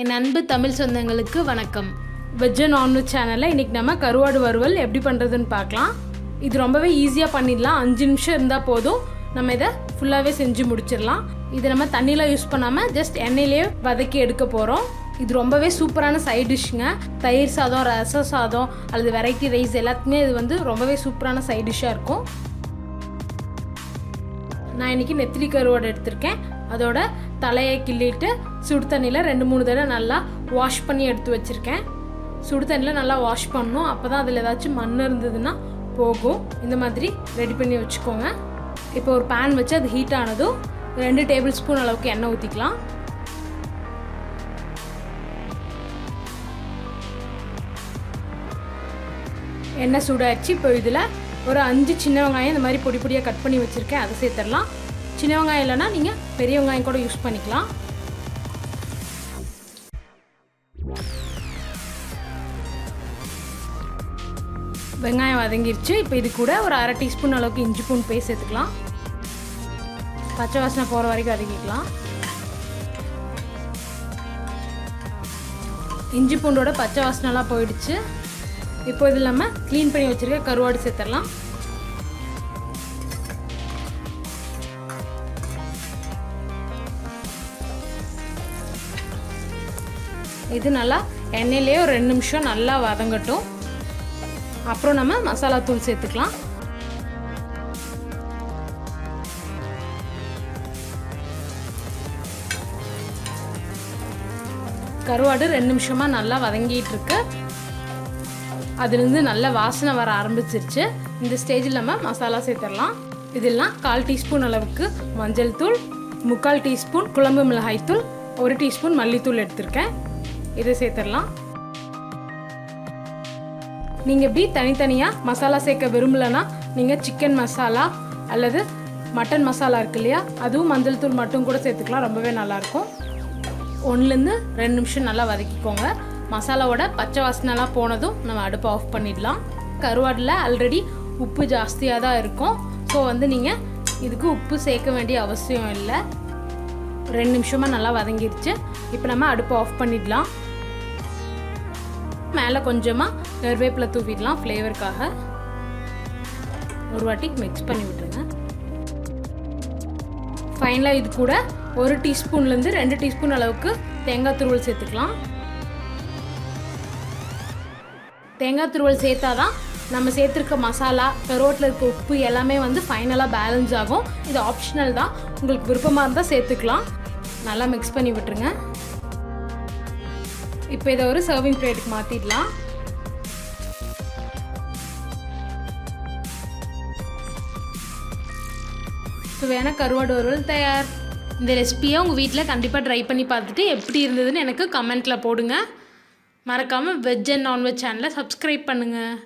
என் அன்பு தமிழ் சொந்தங்களுக்கு வணக்கம். வெஜ் அண்ட் நான்வெஜ் சேனலில் இன்றைக்கி நம்ம கருவாடு வறுவல் எப்படி பண்ணுறதுன்னு பார்க்கலாம். இது ரொம்பவே ஈஸியாக பண்ணிடலாம். 5 நிமிஷம் இருந்தால் போதும், நம்ம இதை ஃபுல்லாகவே செஞ்சு முடிச்சிடலாம். இது நம்ம தண்ணியில் யூஸ் பண்ணாமல் ஜஸ்ட் எண்ணெயிலே வதக்கி எடுக்க போகிறோம். இது ரொம்பவே சூப்பரான சைட் டிஷ்ஷுங்க. தயிர் சாதம், ரச சாதம் அல்லது வெரைட்டி ரைஸ் எல்லாத்துக்குமே இது ரொம்பவே சூப்பரான சைட் டிஷ்ஷாக இருக்கும். நான் இன்றைக்கி நெத்திலி கருவாடு எடுத்திருக்கேன். அதோட தலையை கிள்ளிட்டு சுடு தண்ணியில் 2-3 தடவை நல்லா வாஷ் பண்ணி எடுத்து வச்சுருக்கேன். சுடு தண்ணியில் நல்லா வாஷ் பண்ணணும், அப்போ தான் அதில் ஏதாச்சும் மண் இருந்ததுன்னா போகும். இந்த மாதிரி ரெடி பண்ணி வச்சுக்கோங்க. இப்போ ஒரு பேன் வச்சு அது ஹீட் ஆனதும் 2 டேபிள் ஸ்பூன் அளவுக்கு எண்ணெய் ஊற்றிக்கலாம். எண்ணெய் சூடாகிடுச்சு. இப்போ இதில் ஒரு 5 சின்ன வெங்காயம் இந்த மாதிரி பொடி பொடியாக கட் பண்ணி வச்சுருக்கேன், அதை சேர்த்துடலாம். சின்ன வெங்காயம் இல்லைன்னா நீங்கள் பெரிய வெங்காயம் கூட யூஸ் பண்ணிக்கலாம். வெங்காயம் வதங்கிருச்சு. இப்போ இது கூட ஒரு 1/2 டீஸ்பூன் அளவுக்கு இஞ்சி பூண்டு பேஸ்ட் சேர்த்துக்கலாம். பச்சை வாசனை போகிற வரைக்கும் வதக்கிக்கலாம். இஞ்சி பூண்டோட பச்சை வாசனைலாம் போயிடுச்சு. இப்போ இது இல்லாமல் க்ளீன் பண்ணி வச்சுருக்க கருவாடு சேர்த்துடலாம். இது நல்லா எண்ணெயிலேயே ஒரு 2 நிமிஷம் நல்லா வதங்கட்டும். அப்புறம் நம்ம மசாலா தூள் சேர்த்துக்கலாம். கருவாடு 2 நிமிஷமாக நல்லா வதங்கிட்டு இருக்கு. அதுலேருந்து நல்ல வாசனை வர ஆரம்பிச்சிருச்சு. இந்த ஸ்டேஜில் நம்ம மசாலா சேர்த்துடலாம். இதெல்லாம் 1/4 டீஸ்பூன் அளவுக்கு மஞ்சள் தூள், 3/4 டீஸ்பூன் குழம்பு மிளகாய் தூள், 1 டீஸ்பூன் மல்லித்தூள் எடுத்திருக்கேன். இதை சேர்த்துடலாம். நீங்கள் இப்படி தனித்தனியாக மசாலா சேர்க்க விரும்பலைன்னா நீங்கள் சிக்கன் மசாலா அல்லது மட்டன் மசாலா இருக்கு இல்லையா, அதுவும் மஞ்சள் தூள் மட்டும் கூட சேர்த்துக்கலாம். ரொம்பவே நல்லாயிருக்கும். 1லேருந்து 2 நிமிஷம் நல்லா வதக்கிக்கோங்க. மசாலாவோட பச்சை வாசனைலாம் போனதும் நம்ம அடுப்பை ஆஃப் பண்ணிடலாம். கருவாடில் ஆல்ரெடி உப்பு ஜாஸ்தியாக தான் இருக்கும். ஸோ நீங்கள் இதுக்கு உப்பு சேர்க்க வேண்டிய அவசியம் இல்லை. 2 நிமிஷமாக நல்லா வதங்கிடுச்சு. இப்போ நம்ம அடுப்பை ஆஃப் பண்ணிடலாம். மேலே கொஞ்சமாக கருவேப்பிலை தூவிடலாம் ஃப்ளேவருக்காக. ஒரு வாட்டி மிக்ஸ் பண்ணி விட்டுருங்க. ஃபைனலாக இது கூட 1 டீஸ்பூன்லேருந்து 2 டீஸ்பூன் அளவுக்கு தேங்காய் துருவல் சேர்த்துக்கலாம். தேங்காய் துருவல் சேர்த்தாதான் நம்ம சேர்த்துருக்க மசாலா, கருவாட்டில் இருக்க உப்பு எல்லாமே ஃபைனலாக பேலன்ஸ் ஆகும். இது ஆப்ஷனல் தான், உங்களுக்கு விருப்பமாக இருந்தால் சேர்த்துக்கலாம். நல்லா மிக்ஸ் பண்ணி விட்டுருங்க. இப்போ இதை ஒரு சர்விங் பிளேட்டுக்கு மாற்றிடலாம். சுவையான கருவாடு வறுவல் தயார். இந்த ரெசிபியை உங்கள் வீட்டில் கண்டிப்பாக ட்ரை பண்ணி பார்த்துட்டு எப்படி இருந்ததுன்னு எனக்கு கமெண்ட்டில் போடுங்க. மறக்காமல் வெஜ் அண்ட் நான்வெஜ் சேனலை சப்ஸ்கிரைப் பண்ணுங்கள்.